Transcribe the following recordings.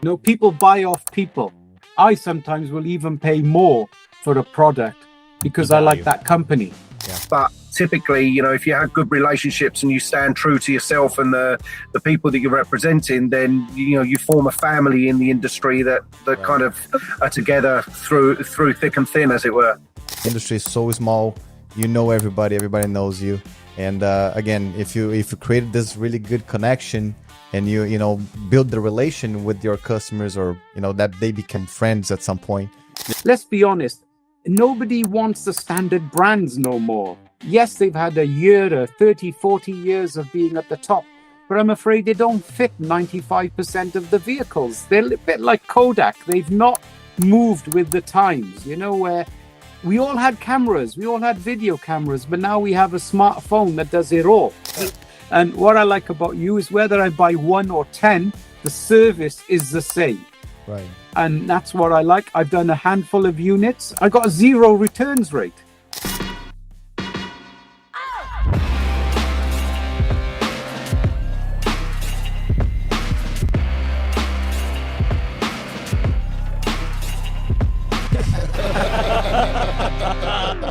You know, people buy off people. I sometimes will even pay more for a product because I like that company. Yeah. But typically, you know, if you have good relationships and you stand true to yourself and the people that you're representing, then, you know, you form a family in the industry that right. kind of are together through thick and thin, as it were. The industry is so small. You know everybody knows you. And again, if you created this really good connection and you know build the relation with your customers, or you know that they become friends at some point. Let's be honest, nobody wants the standard brands no more. Yes, they've had a year, 30, 40 years of being at the top, but I'm afraid they don't fit 95% of the vehicles. They're a bit like Kodak. They've not moved with the times, you know, where we all had cameras, we all had video cameras, but now we have a smartphone that does it all. And what I like about you is whether I buy 1 or 10, the service is the same. Right. And that's what I like. I've done a handful of units. I got a 0 returns rate.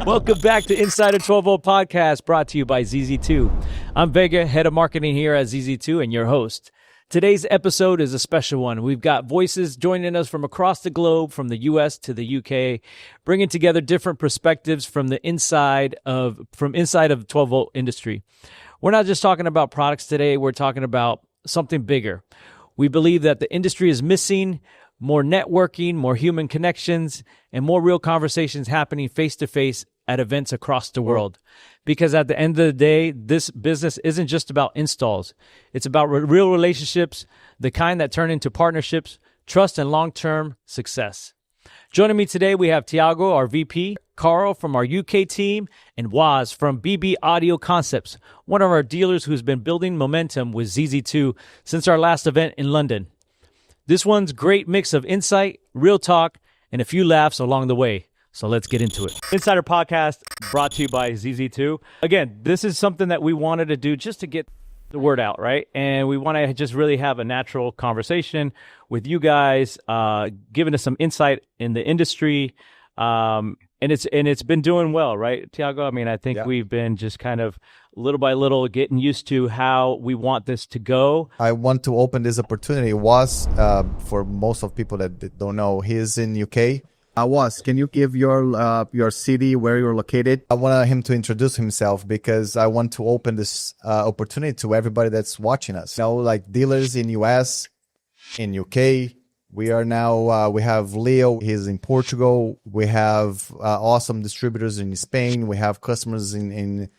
Welcome back to Insider 12-Volt Podcast, brought to you by ZZ2. I'm Vega, head of marketing here at ZZ2, and your host. Today's episode is a special one. We've got voices joining us from across the globe, from the U.S. to the U.K., bringing together different perspectives from inside of 12-volt industry. We're not just talking about products today. We're talking about something bigger. We believe that the industry is missing more networking, more human connections, and more real conversations happening face-to-face at events across the world. Because at the end of the day, this business isn't just about installs. It's about real relationships, the kind that turn into partnerships, trust, and long-term success. Joining me today, we have Tiago, our VP, Carl from our UK team, and Waz from BB Audio Concepts, one of our dealers who's been building momentum with ZZ2 since our last event in London. This one's great mix of insight, real talk, and a few laughs along the way. So let's get into it. Insider Podcast brought to you by ZZ2. Again, this is something that we wanted to do just to get the word out, right? And we want to just really have a natural conversation with you guys, giving us some insight in the industry. And it's been doing well, right, Tiago? I mean, I think we've been just kind of little by little getting used to how we want this to go. I want to open this opportunity. Waz, for most of people that don't know, he is in UK. Waz, can you give your city, where you're located? I want him to introduce himself because I want to open this opportunity to everybody that's watching us. You know, like dealers in US, in UK. We are now, we have Leo, he's in Portugal. We have awesome distributors in Spain. We have customers in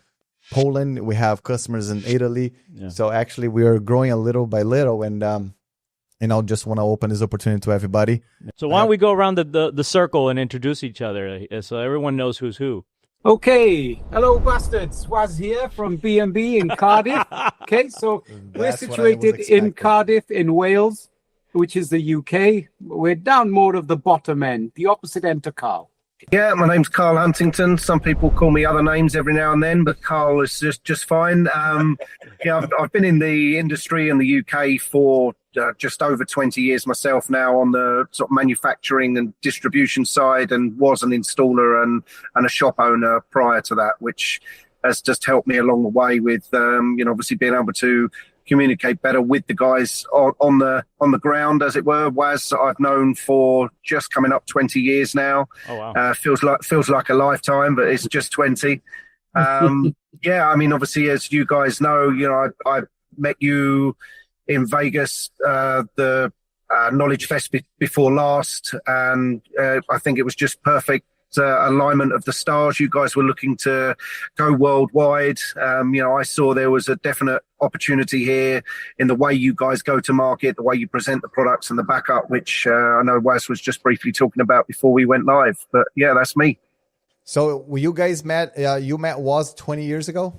Poland. We have customers in Italy. Yeah. So actually we are growing a little by little, and I just want to open this opportunity to everybody. So why don't we go around the circle and introduce each other so everyone knows who's who. Okay. Hello, bastards. Waz here from B&B in Cardiff. Okay, so we're situated in Cardiff in Wales, which is the UK. We're down more of the bottom end, the opposite end to Carl. Yeah, my name's Carl Huntington. Some people call me other names every now and then, but Carl is just fine. I've been in the industry in the UK for just over 20 years myself now, on the sort of manufacturing and distribution side, and was an installer and a shop owner prior to that, which has just helped me along the way with, obviously being able to communicate better with the guys on the ground, as it were. Waz, I've known for just coming up 20 years now. Oh, wow. Feels like a lifetime, but it's just 20. Yeah, I mean, obviously, as you guys know, I met you in Vegas, the Knowledge Fest before last, and I think it was just perfect alignment of the stars. You guys were looking to go worldwide. I saw there was a definite opportunity here in the way you guys go to market, the way you present the products and the backup, which I know Waz was just briefly talking about before we went live. But yeah, that's me. So you guys met, you met Waz 20 years ago?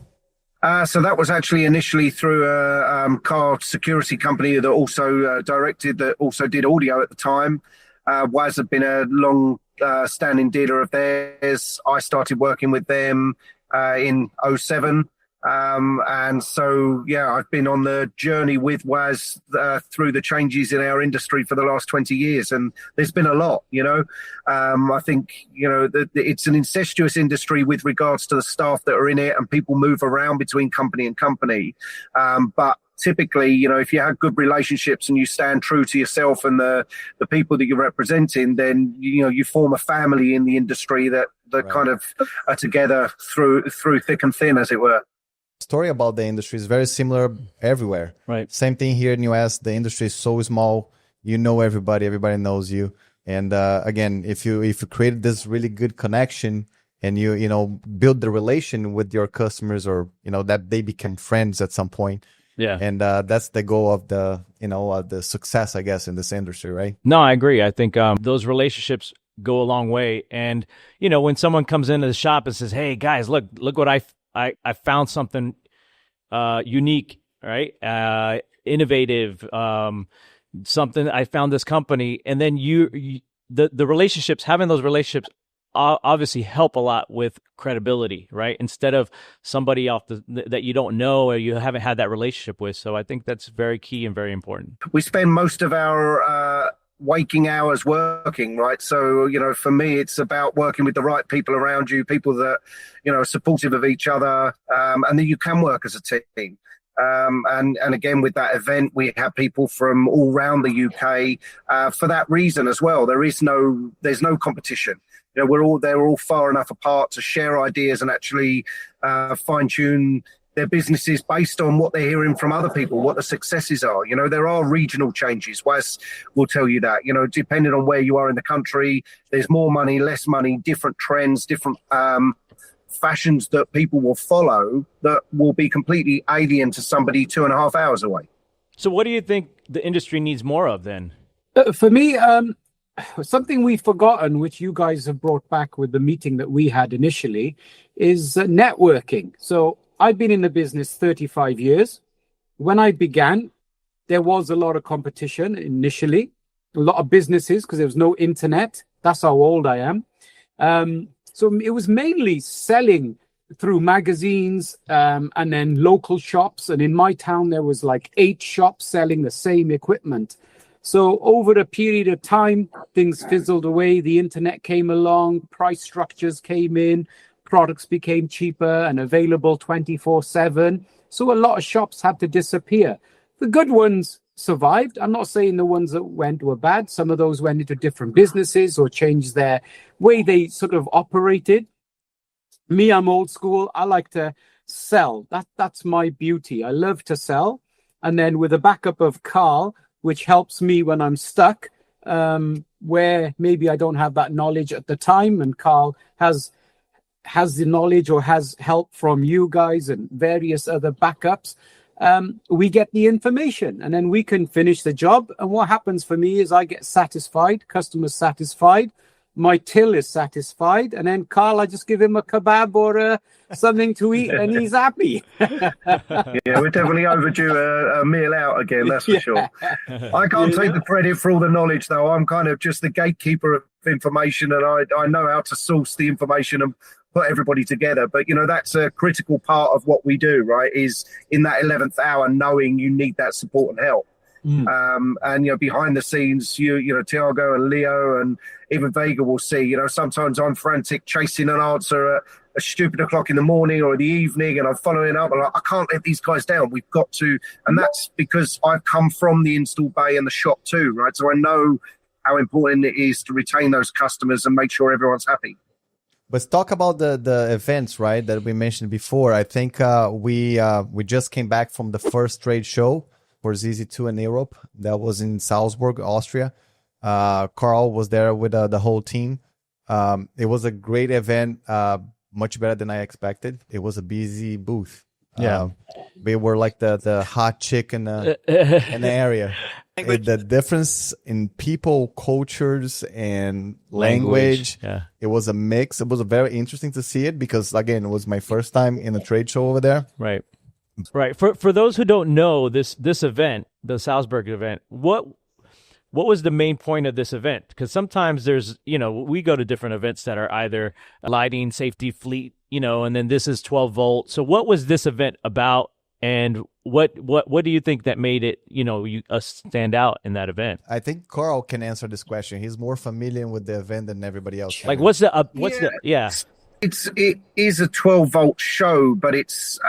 So that was actually initially through a car security company that also that also did audio at the time. Waz had been a long standing dealer of theirs. I started working with them in 2007. And so, yeah, I've been on the journey with Waz through the changes in our industry for the last 20 years. And there's been a lot, I think, it's an incestuous industry with regards to the staff that are in it, and people move around between company and company. But typically, if you have good relationships and you stand true to yourself and the people that you're representing, then, you form a family in the industry that Right. kind of are together through thick and thin, as it were. Story about the industry is very similar everywhere. Right. Same thing here in US. The industry is so small. You know everybody knows you. And again, if you create this really good connection and you build the relation with your customers, or that they become friends at some point. Yeah. And that's the goal of the success, I guess, in this industry, right? No, I agree. I think those relationships go a long way. And, when someone comes into the shop and says, hey, guys, look what I found something unique, right? Innovative, something. I found this company. And then the relationships, having those relationships obviously help a lot with credibility, right? Instead of somebody that you don't know or you haven't had that relationship with. So I think that's very key and very important. We spend most of our waking hours working, right? So, for me, it's about working with the right people around you, people that, are supportive of each other, and that you can work as a team. And again, with that event, we have people from all around the UK for that reason as well. There's no competition. They're all far enough apart to share ideas and actually fine tune their businesses based on what they're hearing from other people, what the successes are. There are regional changes. Waz will tell you that, depending on where you are in the country, there's more money, less money, different trends, different fashions that people will follow that will be completely alien to somebody 2.5 hours away. So what do you think the industry needs more of then? For me, something we've forgotten, which you guys have brought back with the meeting that we had initially, is networking. So I've been in the business 35 years. When I began, there was a lot of competition initially, a lot of businesses, because there was no internet. That's how old I am. So it was mainly selling through magazines and then local shops. And in my town, there was like 8 shops selling the same equipment. So over a period of time, things fizzled away. The internet came along, price structures came in, products became cheaper and available 24/7. So a lot of shops had to disappear. The good ones survived. I'm not saying the ones that went were bad. Some of those went into different businesses or changed their way they sort of operated. Me, I'm old school. I like to sell. That's my beauty. I love to sell. And then with the backup of Carl, which helps me when I'm stuck, where maybe I don't have that knowledge at the time, and Carl has the knowledge or has help from you guys and various other backups, we get the information and then we can finish the job. And what happens for me is I get satisfied, customers satisfied, my till is satisfied, and then Carl, I just give him a kebab or something to eat and he's happy. Yeah, we're definitely overdue a meal out again, that's for sure. I can't take the credit for all the knowledge, though. I'm kind of just the gatekeeper of information, and I know how to source the information and put everybody together. But, that's a critical part of what we do, right, is in that 11th hour, knowing you need that support and help. And, behind the scenes, Tiago and Leo and even Vega will see, sometimes I'm frantic chasing an answer at a stupid o'clock in the morning or the evening, and I'm following up. I'm like, I can't let these guys down. We've got to. And that's because I've come from the install bay and the shop too, right? So I know how important it is to retain those customers and make sure everyone's happy. Let's talk about the events, right, that we mentioned before. I think we just came back from the first trade show for ZZ2 in Europe. That was in Salzburg, Austria. Carl was there with the whole team. It was a great event, much better than I expected. It was a busy booth. Yeah. We were like the hot chick in the area. The difference in people, cultures, and language. Yeah. It was a mix. It was very interesting to see it because, again, it was my first time in a trade show over there. Right. Right. For those who don't know this event, the Salzburg event, what was the main point of this event? Because sometimes there's, we go to different events that are either lighting, safety, fleet and then this is 12 volt. So what was this event about? And what do you think that made it, stand out in that event? I think Carl can answer this question. He's more familiar with the event than everybody else. Like, It is a 12-volt show, but it's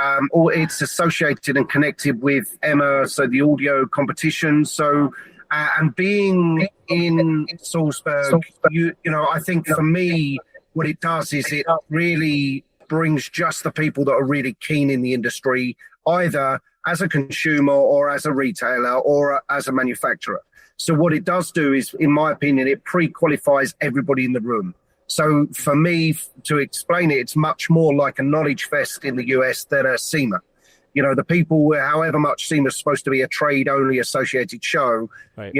associated and connected with EMA, so the audio competition. So, and being in Salzburg, I think for me, what it does is it really brings just the people that are really keen in the industry, either as a consumer or as a retailer or as a manufacturer. So what it does do is, in my opinion, it pre-qualifies everybody in the room. So for me, to explain it, it's much more like a knowledge fest in the US than a SEMA. The people, however much SEMA is supposed to be a trade-only associated show, right.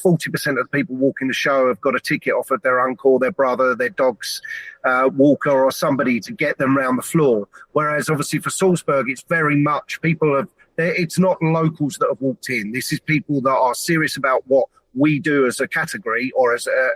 40% of the people walking the show have got a ticket off of their uncle, their brother, their dog's walker or somebody to get them around the floor. Whereas obviously for Salzburg, it's very much it's not locals that have walked in. This is people that are serious about what we do as a category or as an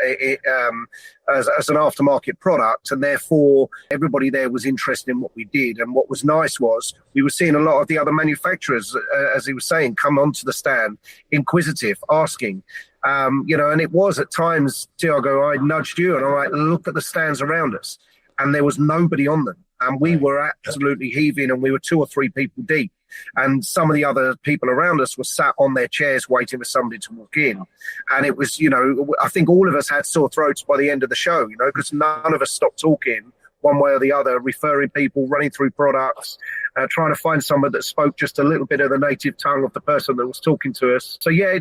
aftermarket product, and therefore everybody there was interested in what we did. And what was nice was we were seeing a lot of the other manufacturers, as he was saying, come onto the stand, inquisitive, asking, and it was at times, Tiago, I nudged you and I'm like, look at the stands around us, and there was nobody on them, and we were absolutely heaving, and we were 2 or 3 people deep. And some of the other people around us were sat on their chairs waiting for somebody to walk in. And it was, I think all of us had sore throats by the end of the show, because none of us stopped talking one way or the other, referring people, running through products, trying to find someone that spoke just a little bit of the native tongue of the person that was talking to us. So, yeah,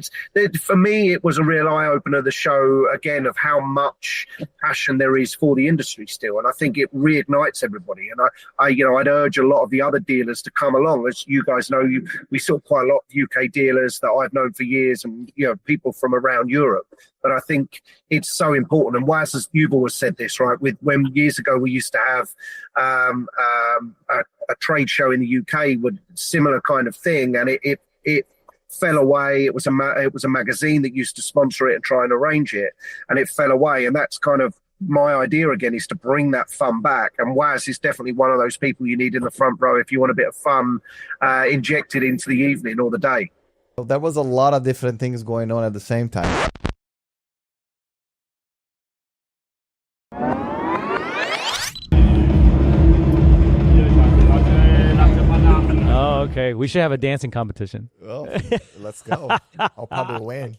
for me, it was a real eye-opener, the show, again, of how much passion there is for the industry still. And I think it reignites everybody. And I'd urge a lot of the other dealers to come along. As you guys know, we saw quite a lot of UK dealers that I've known for years, and, people from around Europe. But I think it's so important. And Waz, as you've always said this, right, when years ago we used to have a trade show in the UK with similar kind of thing, and it fell away. It was a magazine that used to sponsor it and try and arrange it, and it fell away. And that's kind of my idea again, is to bring that fun back. And Waz is definitely one of those people you need in the front row if you want a bit of fun injected into the evening or the day. So there was a lot of different things going on at the same time. Oh, okay. We should have a dancing competition. Well, let's go. I'll probably win.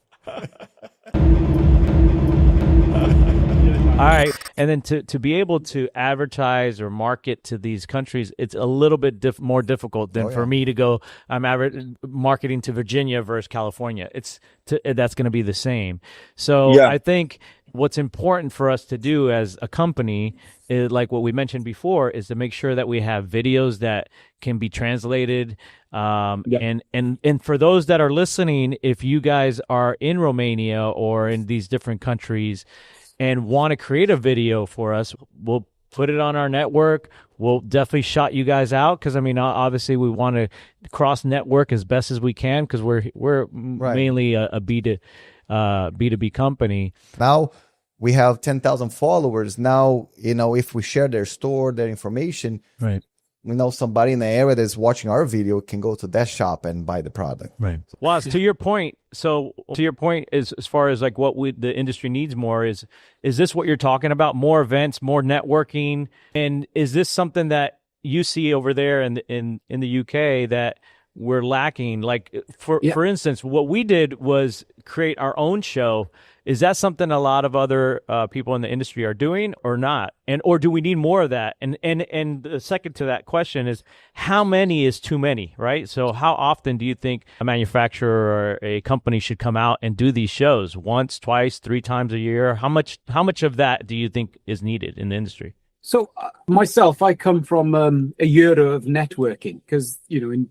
All right. And then to be able to advertise or market to these countries, it's a little bit more difficult than for me to go, I'm marketing to Virginia versus California. That's going to be the same. So I think what's important for us to do as a company is, like what we mentioned before, is to make sure that we have videos that can be translated. And for those that are listening, if you guys are in Romania or in these different countries and want to create a video for us, we'll put it on our network. We'll definitely shout you guys out, because obviously we want to cross network as best as we can, because we're mainly a B2B company. Now we have 10,000 followers. Now, if we share their store, their information, right, we know somebody in the area that's watching our video can go to that shop and buy the product. Right. Well, to your point, is as far as like what the industry needs more is this what you're talking about? More events, more networking, and is this something that you see over there in the UK that we're lacking? Like for instance, what we did was create our own show. Is that something a lot of other people in the industry are doing or not? Or do we need more of that? And the second to that question is, how many is too many, right? So how often do you think a manufacturer or a company should come out and do these shows? Once, twice, 3 times a year? How much of that do you think is needed in the industry? So myself, I come from a year of networking, because,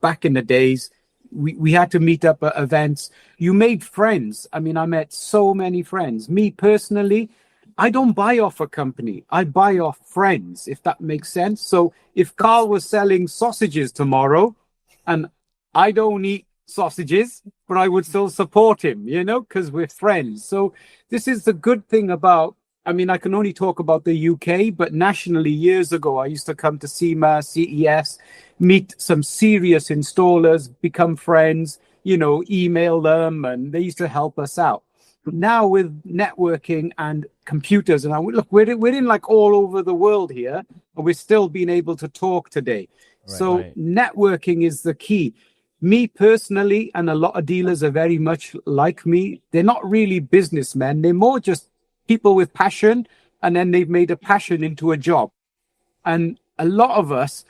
back in the days, we had to meet up at events. You made friends. I met so many friends. Me personally, I don't buy off a company. I buy off friends, if that makes sense. So if Carl was selling sausages tomorrow, and I don't eat sausages, but I would still support him, because we're friends. So this is the good thing about I mean, I can only talk about the UK, but nationally, years ago, I used to come to SEMA, CES, meet some serious installers, become friends, email them, and they used to help us out. Now with networking and computers, and look, we're in like all over the world here, but we're still being able to talk today. Right. Networking is the key. Me personally, and a lot of dealers are very much like me. They're not really businessmen. They're more just people with passion, and then they've made a passion into a job. And a lot of us,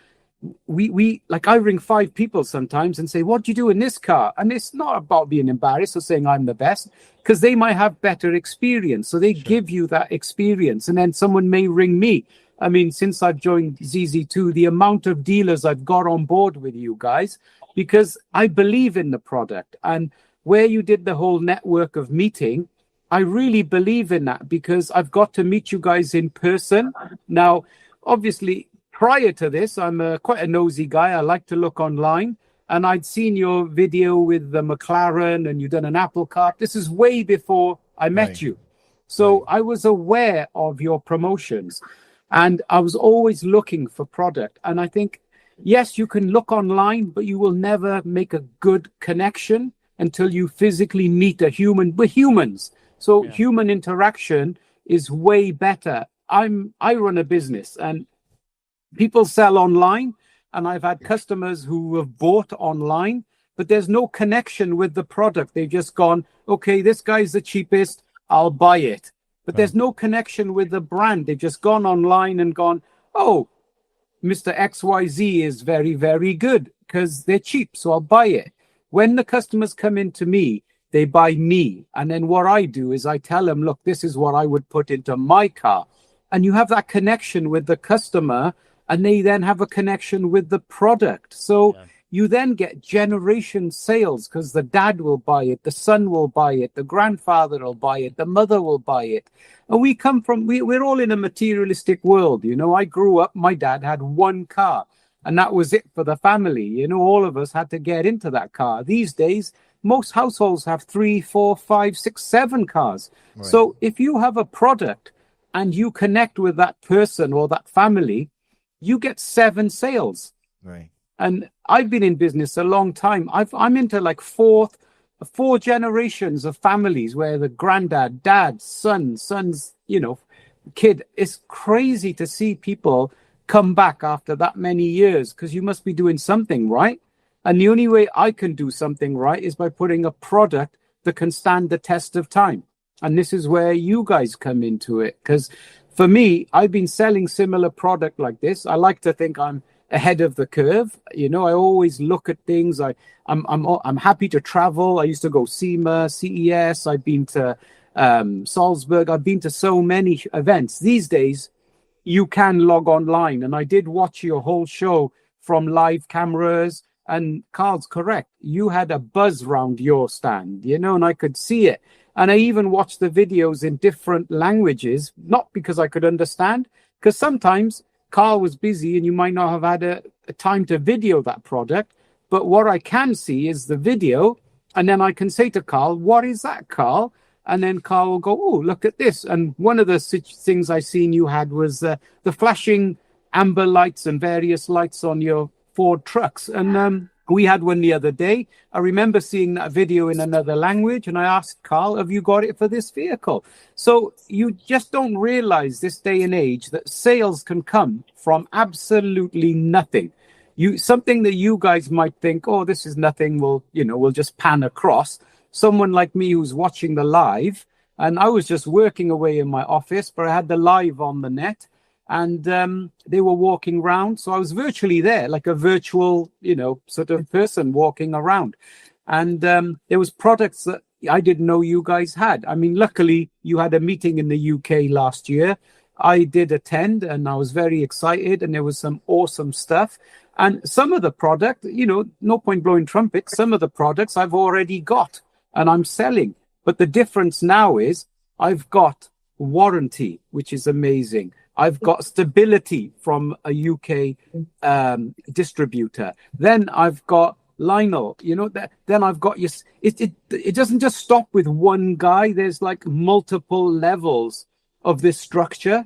we like, I ring 5 people sometimes and say, what do you do in this car? And it's not about being embarrassed or saying I'm the best, because they might have better experience. So they give you that experience. And then someone may ring me. I mean, since I've joined ZZ2, the amount of dealers I've got on board with you guys, because I believe in the product. And where you did the whole network of meeting, I really believe in that, because I've got to meet you guys in person. Now, obviously, prior to this, I'm quite a nosy guy. I like to look online. And I'd seen your video with the McLaren, and you've done an Apple Car. This is way before I met you. So I was aware of your promotions, and I was always looking for product. And I think, yes, you can look online, but you will never make a good connection until you physically meet a human. We're humans. So human interaction is way better. I run a business, and people sell online, and I've had customers who have bought online, but there's no connection with the product. They've just gone, okay, this guy's the cheapest, I'll buy it. But there's no connection with the brand. They've just gone online and gone, oh, Mr. XYZ is very, very good because they're cheap, so I'll buy it. When the customers come into me, they buy me. And then what I do is I tell them, look, this is what I would put into my car. And you have that connection with the customer, and they then have a connection with the product. So you then get generation sales, because the dad will buy it, the son will buy it, the grandfather will buy it, the mother will buy it. And we come from, we're all in a materialistic world. I grew up, my dad had one car, and that was it for the family. All of us had to get into that car. These days, most households have 3, 4, 5, 6, 7 cars. Right. So if you have a product and you connect with that person or that family, you get 7 sales. Right. And I've been in business a long time. I'm into like 4 generations of families where the granddad, dad, son's, kid. It's crazy to see people come back after that many years, because you must be doing something right. And the only way I can do something right is by putting a product that can stand the test of time. And this is where you guys come into it. Because for me, I've been selling similar product like this. I like to think I'm ahead of the curve. I always look at things. I'm happy to travel. I used to go SEMA, CES. I've been to Salzburg. I've been to so many events. These days, you can log online. And I did watch your whole show from live cameras. And Carl's correct. You had a buzz round your stand, and I could see it. And I even watched the videos in different languages, not because I could understand, because sometimes Carl was busy and you might not have had a time to video that product. But what I can see is the video. And then I can say to Carl, what is that, Carl? And then Carl will go, oh, look at this. And one of the things I seen you had was the flashing amber lights and various lights on your Ford trucks. And we had one the other day. I remember seeing that video in another language, and I asked Carl, have you got it for this vehicle? So you just don't realize this day and age that sales can come from absolutely nothing. Something that you guys might think, oh, this is nothing, we'll just pan across. Someone like me who's watching the live, and I was just working away in my office, but I had the live on the net. And they were walking around. So I was virtually there, like a virtual, sort of person walking around. And there was products that I didn't know you guys had. I mean, luckily, you had a meeting in the UK last year. I did attend, and I was very excited. And there was some awesome stuff. And some of the product, no point blowing trumpets, some of the products I've already got and I'm selling. But the difference now is I've got warranty, which is amazing. I've got stability from a UK distributor. Then I've got Lionel, then I've got your, it doesn't just stop with one guy. There's like multiple levels of this structure.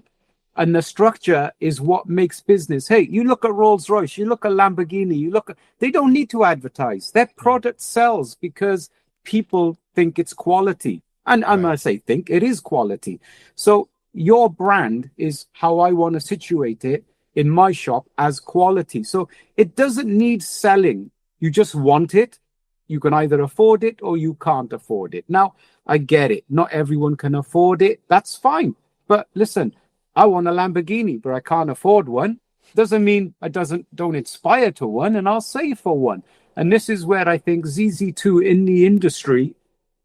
And the structure is what makes business. Hey, you look at Rolls-Royce, you look at Lamborghini, they don't need to advertise. Their product sells because people think it's quality. And I'm going to say think, it is quality. So your brand is how I want to situate it in my shop as quality. So it doesn't need selling. You just want it. You can either afford it or you can't afford it. Now, I get it. Not everyone can afford it. That's fine. But listen, I want a Lamborghini, but I can't afford one. Doesn't mean I don't inspire to one, and I'll save for one. And this is where I think ZZ2 in the industry,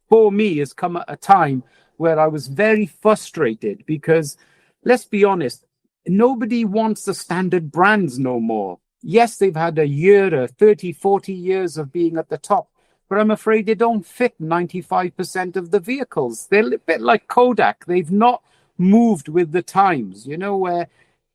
for me, has come at a time where I was very frustrated because, let's be honest, nobody wants the standard brands no more. Yes, they've had a year, 30, 40 years of being at the top, but I'm afraid they don't fit 95% of the vehicles. They're a bit like Kodak. They've not moved with the times, where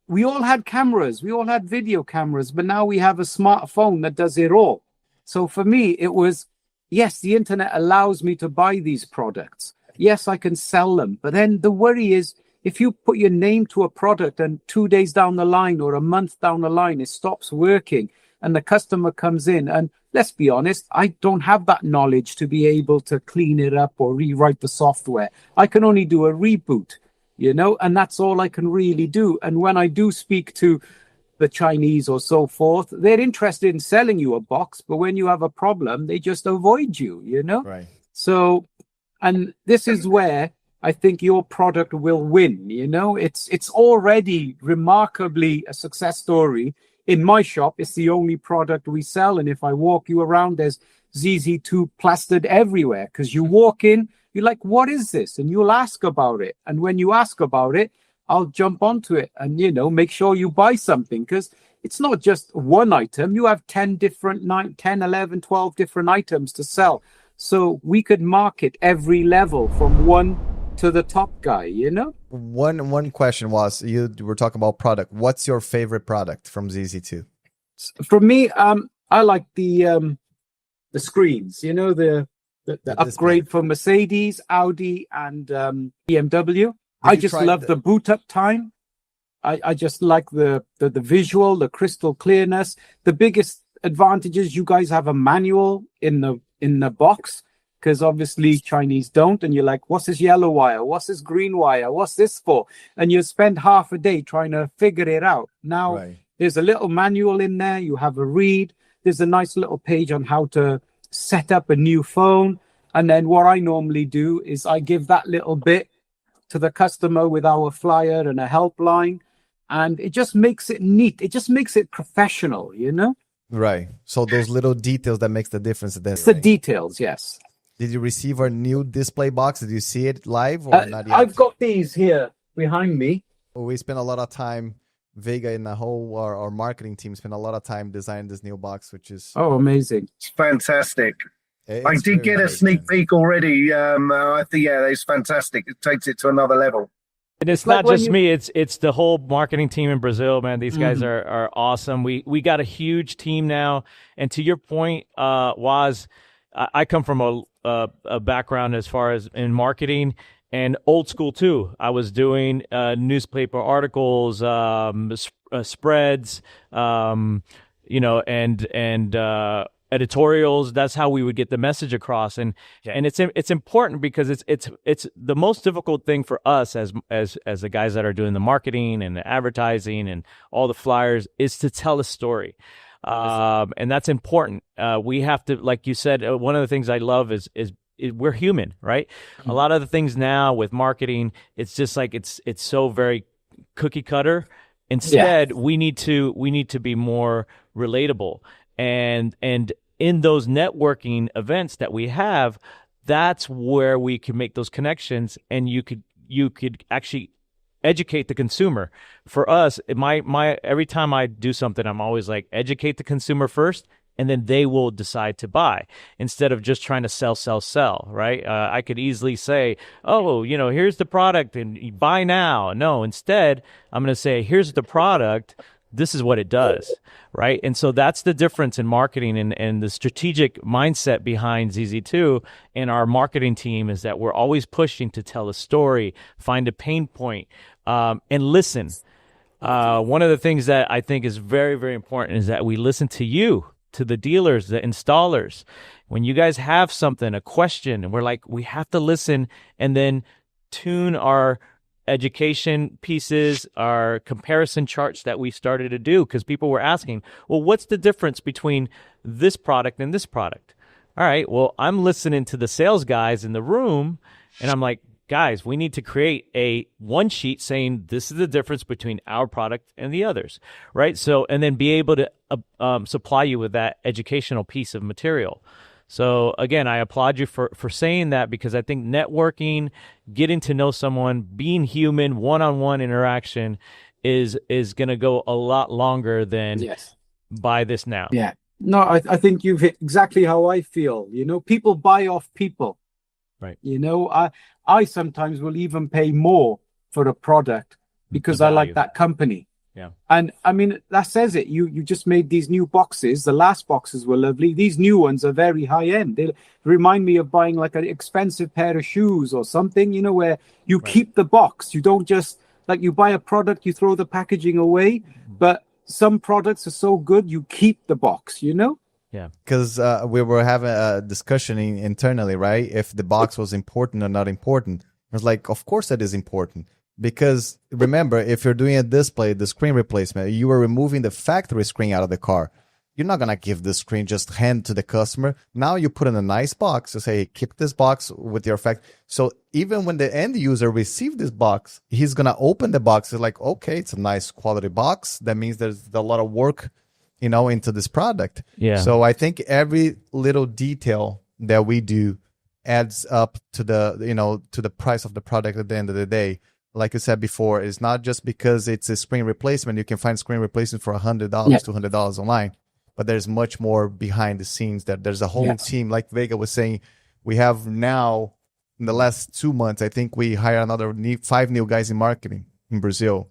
we all had cameras, we all had video cameras, but now we have a smartphone that does it all. So for me, it was, yes, the internet allows me to buy these products. Yes, I can sell them. But then the worry is, if you put your name to a product and 2 days down the line or a month down the line, it stops working and the customer comes in, and let's be honest, I don't have that knowledge to be able to clean it up or rewrite the software. I can only do a reboot. And that's all I can really do. And when I do speak to the Chinese or so forth, they're interested in selling you a box, but when you have a problem, they just avoid you, Right. So, and this is where I think your product will win, It's already remarkably a success story. In my shop, it's the only product we sell. And if I walk you around, there's ZZ2 plastered everywhere, because you walk in, you're like, what is this? And you'll ask about it. And when you ask about it, I'll jump onto it and, make sure you buy something, because it's not just one item. You have 10, 11, 12 different items to sell. So we could market every level from one to the top guy, One question was, you were talking about product. What's your favorite product from ZZ2? For me, I like the screens, the upgrade for Mercedes, Audi, and BMW. I just love the boot up time. I just like the visual, the crystal clearness. The biggest advantage is you guys have a manual in the box, because obviously Chinese don't. And you're like, what's this yellow wire? What's this green wire? What's this for? And you spend half a day trying to figure it out. Now, There's a little manual in there. You have a read. There's a nice little page on how to set up a new phone. And then what I normally do is I give that little bit to the customer with our flyer and a helpline, and it just makes it neat. It just makes it professional, Right. So those little details that makes the difference. It's the details, yes. Did you receive our new display box? Did you see it live or not yet? I've got these here behind me. We spent a lot of time, Vega and the whole our marketing team spent a lot of time designing this new box, which is amazing. It's fantastic. I did get a sneak peek already. I think, it's fantastic. It takes it to another level. And it's not just me; it's the whole marketing team in Brazil, man. These guys are awesome. We got a huge team now. And to your point, Waz, I come from a background as far as in marketing and old school too. I was doing newspaper articles, spreads, and editorials. That's how we would get the message across, and it's important because it's the most difficult thing for us as the guys that are doing the marketing and the advertising and all the flyers is to tell a story. And that's important. We have to, like you said, one of the things I love is we're human, right? A lot of the things now with marketing, it's just like it's so very cookie cutter. Instead, we need to be more relatable. And in those networking events that we have, that's where we can make those connections, and you could actually educate the consumer. For us, my every time I do something, I'm always like, educate the consumer first, and then they will decide to buy, instead of just trying to sell, right? I could easily say, here's the product and you buy now. No, instead, I'm going to say, here's the product. this is what it does, right? And so that's the difference in marketing, and the strategic mindset behind ZZ2 and our marketing team is that we're always pushing to tell a story, find a pain point, and listen. One of the things that I think is very, very important is that we listen to you, to the dealers, the installers. When you guys have something, a question, and we're like, we have to listen and then tune our education pieces, our comparison charts that we started to do, because people were asking, well, what's the difference between this product and this product? All right, well, I'm listening to the sales guys in the room, and I'm like, guys, we need to create a one sheet saying this is the difference between our product and the others, right? So, and then be able to supply you with that educational piece of material. So again, I applaud you for saying that, because I think networking, getting to know someone, being human, one-on-one interaction is going to go a lot longer than buy this now. Yeah. No, I think you've hit exactly how I feel. You know, people buy off people. Right. You know, I sometimes will even pay more for a product because I like that company. Yeah. And I mean, that says it. You just made these new boxes. The last boxes were lovely. These new ones are very high end. They remind me of buying like an expensive pair of shoes or something, you know, where you keep the box. You don't just, like, you buy a product, you throw the packaging away. But some products are so good, you keep the box, you know? Yeah. Because we were having a discussion internally, right? If the box was important or not important. I was like, of course that is important. Because remember, if you're doing a display, the screen replacement, you are removing the factory screen out of the car. You're not going to give the screen, just hand to the customer. Now you put in a nice box to say, hey, keep this box with your fact. So even when the end user receives this box, he's going to open the box. It's like, okay, it's a nice quality box. That means there's a lot of work, you know, into this product. Yeah. So I think every little detail that we do adds up to the, you know, to the price of the product at the end of the day. Like you said before, it's not just because it's a screen replacement. You can find screen replacement for $100, $200 online, but there's much more behind the scenes. That there's a whole team. Like Vega was saying, we have now in the last 2 months, I think we hired another 5 new guys in marketing in Brazil.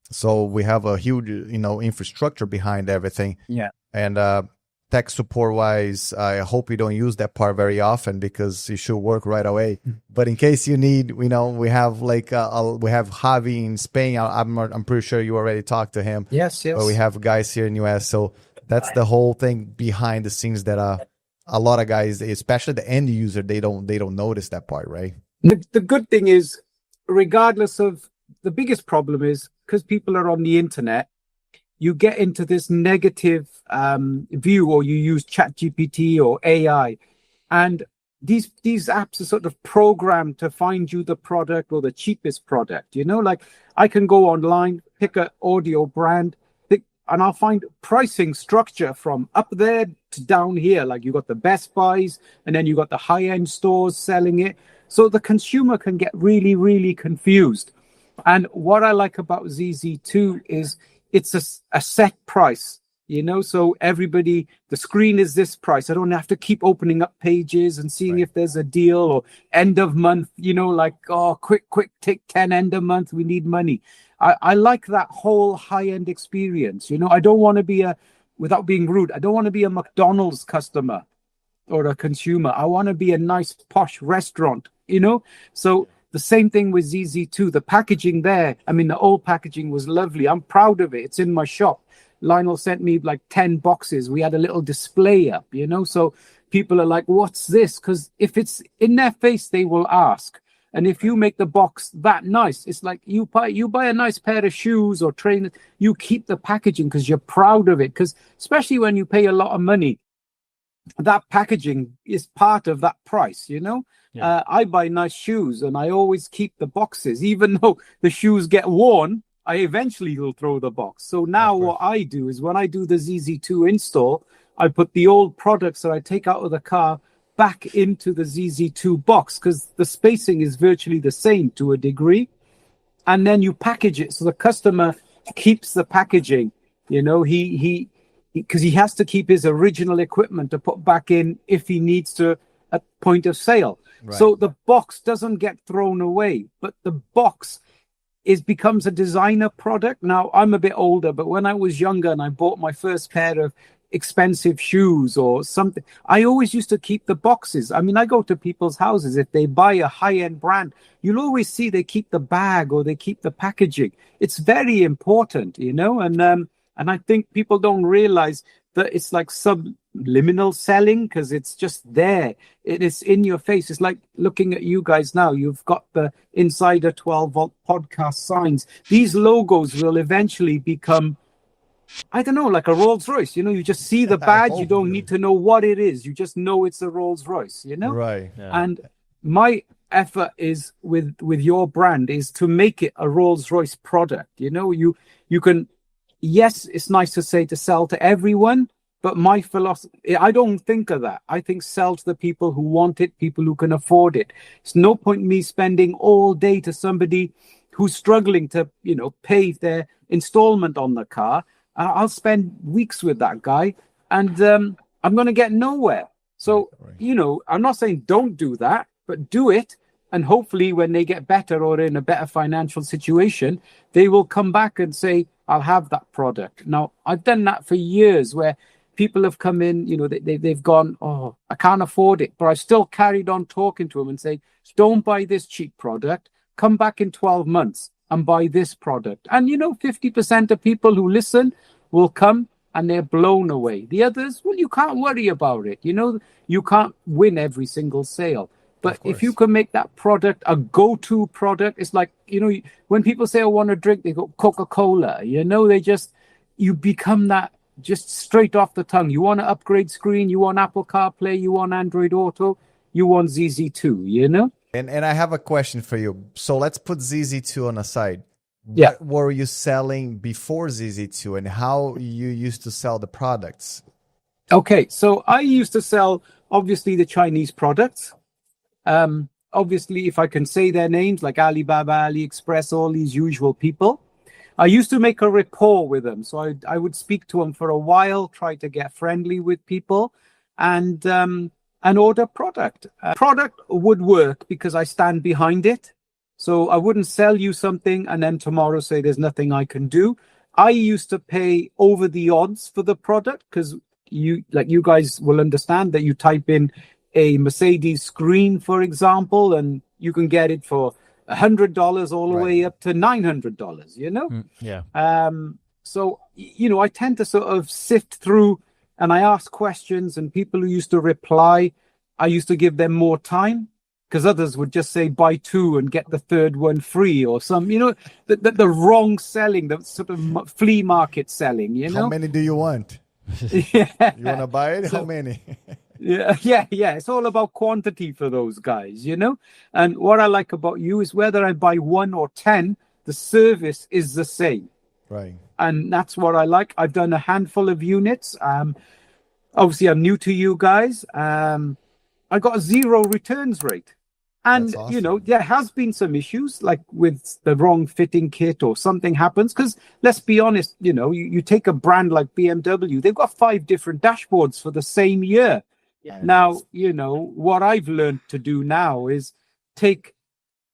So we have a huge, you know, infrastructure behind everything. Yeah. And tech support wise, I hope you don't use that part very often because it should work right away. But in case you need, you know, we have like we have Javi in Spain. I'm pretty sure you already talked to him. Yes. But we have guys here in US. So that's the whole thing behind the scenes that a lot of guys, especially the end user, they don't notice that part, right? The good thing is, regardless of, the biggest problem is because people are on the internet, you get into this negative view, or you use ChatGPT or AI, and these apps are sort of programmed to find you the product or the cheapest product. You know, like I can go online, pick an audio brand, and I'll find pricing structure from up there to down here. Like you got the Best Buys, and then you got the high-end stores selling it. So the consumer can get really, really confused. And what I like about ZZ2 is it's a set price, you know, so everybody, the screen is this price. I don't have to keep opening up pages and seeing if there's a deal or end of month, you know, like, oh, quick, take 10 end of month. We need money. I like that whole high-end experience. You know, I don't want to be without being rude, I don't want to be a McDonald's customer or a consumer. I want to be a nice posh restaurant, you know, so the same thing with ZZ2, the packaging there. I mean, the old packaging was lovely. I'm proud of it. It's in my shop. Lionel sent me like 10 boxes. We had a little display up, you know, so people are like, what's this? Because if it's in their face, they will ask. And if you make the box that nice, it's like you buy a nice pair of shoes or trainers, you keep the packaging because you're proud of it. Because especially when you pay a lot of money, that packaging is part of that price, you know. I buy nice shoes and I always keep the boxes, even though the shoes get worn. I eventually will throw the box. So now what I do is when I do the ZZ2 install, I put the old products that I take out of the car back into the ZZ2 box because the spacing is virtually the same to a degree. And then you package it so the customer keeps the packaging. You know, because he has to keep his original equipment to put back in if he needs to at point of sale. Right. So the box doesn't get thrown away, but the box it becomes a designer product. Now, I'm a bit older, but when I was younger and I bought my first pair of expensive shoes or something, I always used to keep the boxes. I mean, I go to people's houses. If they buy a high-end brand, you'll always see they keep the bag or they keep the packaging. It's very important, you know, and I think people don't realize that it's like subliminal selling, because it's just there. It is in your face. It's like looking at you guys now. You've got the Insider 12 Volt podcast signs. These logos will eventually become, I don't know, like a Rolls Royce. You know, you just see the badge. You don't need to know what it is. You just know it's a Rolls Royce, you know? Right. Yeah. And my effort is with your brand is to make it a Rolls Royce product. You know, you can, yes, it's nice to say to sell to everyone, but my philosophy, I don't think of that. I think sell to the people who want it, people who can afford it. It's no point me spending all day to somebody who's struggling to, you know, pay their installment on the car. I'll spend weeks with that guy, and I'm going to get nowhere. So, you know, I'm not saying don't do that, but do it. And hopefully when they get better or in a better financial situation, they will come back and say, I'll have that product. Now, I've done that for years where people have come in, you know, they've gone, oh, I can't afford it. But I still carried on talking to them and say, don't buy this cheap product. Come back in 12 months and buy this product. And, you know, 50% of people who listen will come and they're blown away. The others, well, you can't worry about it. You know, you can't win every single sale. But if you can make that product a go-to product, it's like, you know, when people say, I want to drink, they go Coca-Cola. You know, you become that just straight off the tongue. You want to upgrade screen, you want Apple CarPlay, you want Android Auto, you want ZZ2, you know? And I have a question for you. So let's put ZZ2 on a side. Yeah. What were you selling before ZZ2 and how you used to sell the products? Okay, so I used to sell, obviously, the Chinese products. Obviously, if I can say their names, like Alibaba, AliExpress, all these usual people. I used to make a rapport with them. So I would speak to them for a while, try to get friendly with people, and order product. Product would work because I stand behind it. So I wouldn't sell you something and then tomorrow say there's nothing I can do. I used to pay over the odds for the product because you guys will understand that you type in a Mercedes screen, for example, and you can get it for $100 all the way up to $900, you know? Yeah. So, you know, I tend to sort of sift through and I ask questions, and people who used to reply, I used to give them more time because others would just say buy two and get the third one free or some, you know, the wrong selling, the sort of flea market selling, you know? How many do you want? Yeah. You want to buy it? How many? Yeah. It's all about quantity for those guys, you know? And what I like about you is whether I buy 1 or 10, the service is the same. Right. And that's what I like. I've done a handful of units. Obviously, I'm new to you guys. I got a 0 returns rate. And, Awesome. you know, there has been some issues like with the wrong fitting kit or something happens. Because let's be honest, you know, you take a brand like BMW, they've got 5 different dashboards for the same year. Yeah. Now, you know, what I've learned to do now is take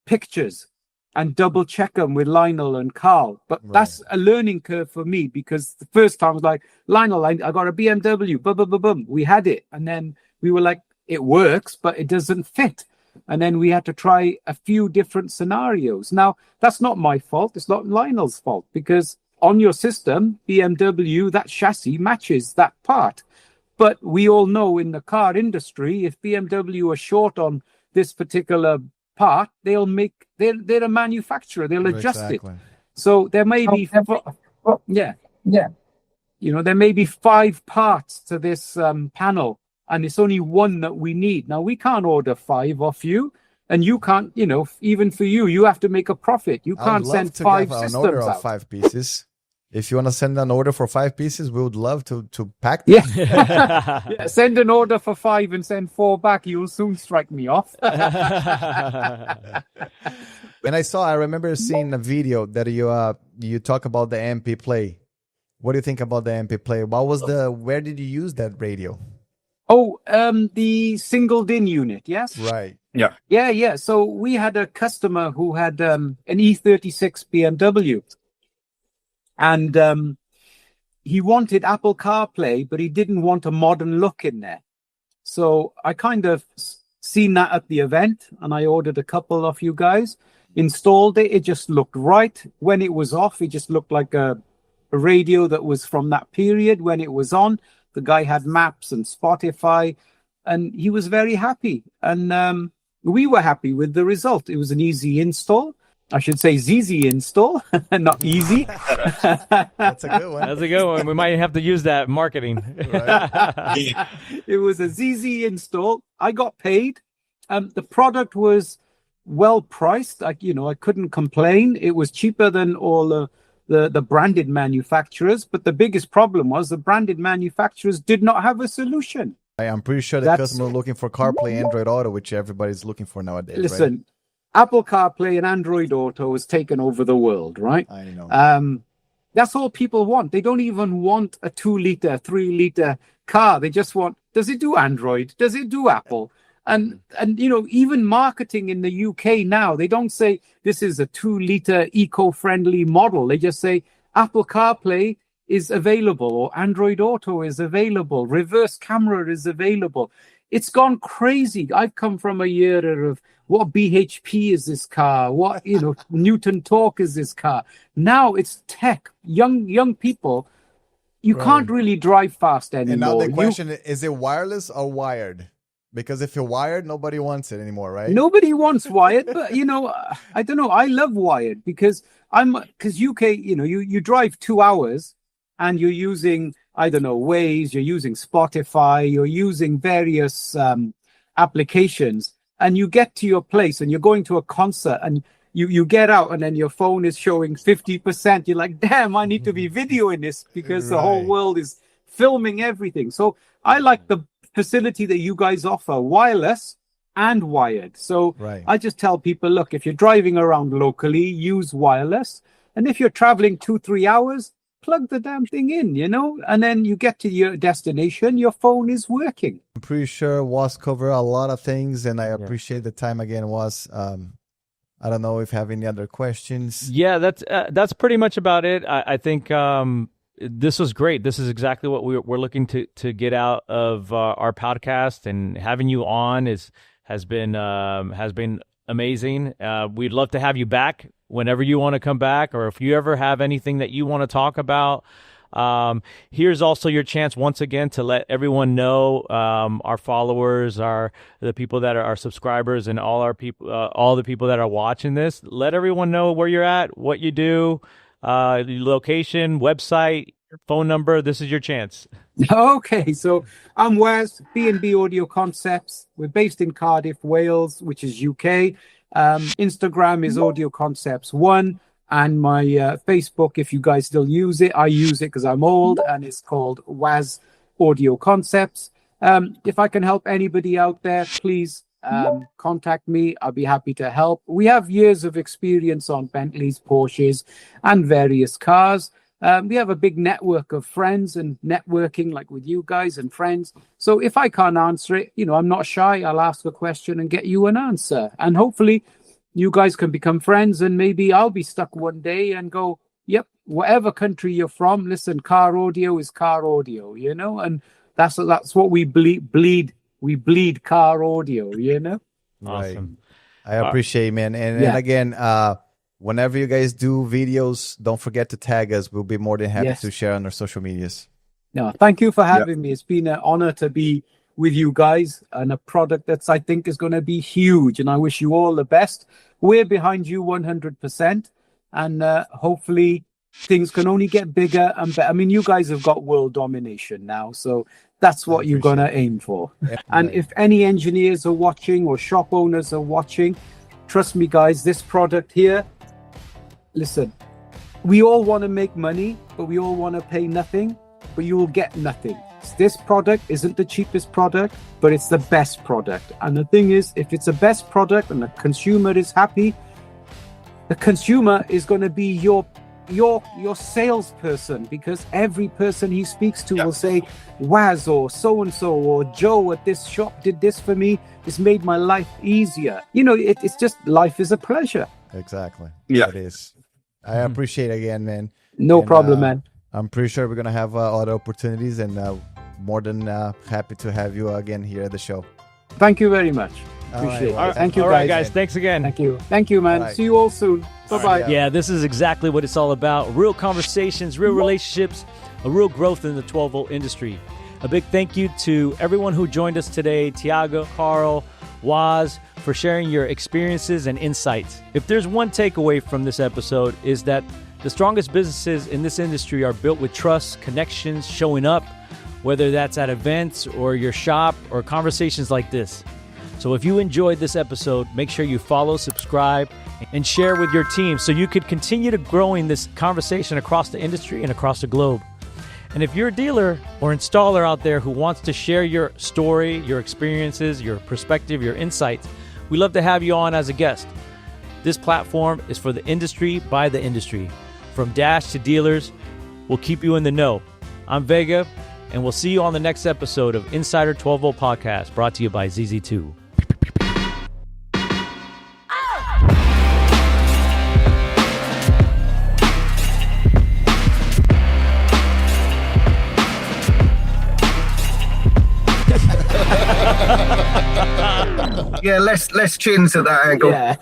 pictures and double check them with Lionel and Carl. But that's a learning curve for me because the first time I was like, Lionel, I got a BMW, boom. We had it. And then we were like, it works, but it doesn't fit. And then we had to try a few different scenarios. Now, that's not my fault. It's not Lionel's fault because on your system, BMW, that chassis matches that part. But we all know in the car industry, if BMW are short on this particular part, they're a manufacturer. They'll adjust it. So there may be, you know, there may be 5 parts to this panel, and it's only 1 that we need. Now we can't order 5 off you, and you can't. You know, even for you, you have to make a profit. You can't send 5 systems an order out. of 5 pieces. If you want to send an order for 5 pieces, we would love to pack them. Yeah. Send an order for 5 and send 4 back. You'll soon strike me off. And I remember seeing a video that you talk about the MP Play. What do you think about the MP Play? Where did you use that radio? Oh, the singled in unit, yes? Right. Yeah. So we had a customer who had an E36 BMW, and he wanted Apple CarPlay, but he didn't want a modern look in there. So I kind of seen that at the event, and I ordered a couple of you guys, installed it. It just looked right. When it was off, it just looked like a radio that was from that period. When it was on, the guy had maps and Spotify, and he was very happy. And we were happy with the result. It was an easy install. I should say ZZ install, not easy. That's a good one. That's a good one. We might have to use that marketing. Right. It was a ZZ install. I got paid. The product was well priced. I couldn't complain. It was cheaper than all the branded manufacturers. But the biggest problem was the branded manufacturers did not have a solution. I'm pretty sure the customer looking for CarPlay, Android Auto, which everybody's looking for nowadays. Listen, right? Apple CarPlay and Android Auto has taken over the world, right? I know. That's all people want. They don't even want a 2-liter, 3-liter car. They just want, does it do Android? Does it do Apple? And even marketing in the UK now, they don't say this is a 2-liter eco-friendly model. They just say Apple CarPlay is available, or Android Auto is available, reverse camera is available. It's gone crazy. I've come from a year of what BHP is this car, what Newton torque is this car. Now it's tech. Young people, you can't really drive fast anymore. And now the question is it wireless or wired? Because if you're wired, nobody wants it anymore, right? Nobody wants wired, but I don't know. I love wired because UK, you drive 2 hours. And you're using, I don't know, Waze, you're using Spotify, you're using various applications, and you get to your place and you're going to a concert and you get out and then your phone is showing 50%. You're like, damn, I need to be videoing this because the whole world is filming everything. So I like the facility that you guys offer, wireless and wired. So I just tell people, look, if you're driving around locally, use wireless. And if you're traveling 2-3 hours, plug the damn thing in, and then you get to your destination, your phone is working. I'm pretty sure Waz covered a lot of things, and I appreciate the time again, Waz. I don't know if you have any other questions. Yeah, that's pretty much about it. I think this was great. This is exactly what we're looking to get out of our podcast, and having you on has been amazing. We'd love to have you back whenever you want to come back, or if you ever have anything that you want to talk about. Here's also your chance once again to let everyone know, our followers, the people that are our subscribers, and all the people that are watching this. Let everyone know where you're at, what you do, location, website, phone number. This is your chance. Okay, so I'm Waz, B&B Audio Concepts. We're based in Cardiff, Wales, which is UK. Instagram is Audio Concepts 1, and my Facebook, if you guys still use it, I use it because I'm old, and it's called Waz Audio Concepts. If I can help anybody out there, please contact me. I'll be happy to help. We have years of experience on Bentleys, Porsches, and various cars. We have a big network of friends and networking, like with you guys and friends. So if I can't answer it, I'm not shy. I'll ask a question and get you an answer. And hopefully you guys can become friends, and maybe I'll be stuck one day and go, yep, whatever country you're from, listen, car audio is car audio, and that's what we bleed. We bleed car audio, Awesome. Right. I appreciate it, man. And again, whenever you guys do videos, don't forget to tag us. We'll be more than happy to share on our social medias. No, thank you for having me. It's been an honor to be with you guys, and a product that I think is going to be huge. And I wish you all the best. We're behind you 100%. And hopefully things can only get bigger and better. I mean, you guys have got world domination now. So that's what you're going to aim for. Yeah, and if any engineers are watching or shop owners are watching, trust me, guys, this product here, listen, we all want to make money, but we all want to pay nothing, but you will get nothing. This product isn't the cheapest product, but it's the best product. And the thing is, if it's the best product and the consumer is happy, the consumer is going to be your your salesperson, because every person he speaks to will say, Waz or so-and-so or Joe at this shop did this for me. It's made my life easier. It's just, life is a pleasure. Exactly. Yeah. It is. I appreciate it again, man. No problem, man. I'm pretty sure we're going to have other opportunities, and more than happy to have you again here at the show. Thank you very much. All right. Appreciate it. All right. Thank you, All guys. right, guys. Thanks again. Thank you, man. All right. See you all soon. Bye-bye. Yeah. Yeah, this is exactly what it's all about. Real conversations, real relationships, a real growth in the 12-volt industry. A big thank you to everyone who joined us today, Tiago, Carl, Waz, for sharing your experiences and insights. If there's one takeaway from this episode, is that the strongest businesses in this industry are built with trust, connections, showing up, whether that's at events or your shop or conversations like this. So if you enjoyed this episode, make sure you follow, subscribe, and share with your team so you could continue to growing this conversation across the industry and across the globe. And if you're a dealer or installer out there who wants to share your story, your experiences, your perspective, your insights, we'd love to have you on as a guest. This platform is for the industry by the industry. From Dash to dealers, we'll keep you in the know. I'm Vega, and we'll see you on the next episode of Insider 12-Volt Podcast, brought to you by ZZ2. Yeah, less chins at that angle. Yeah.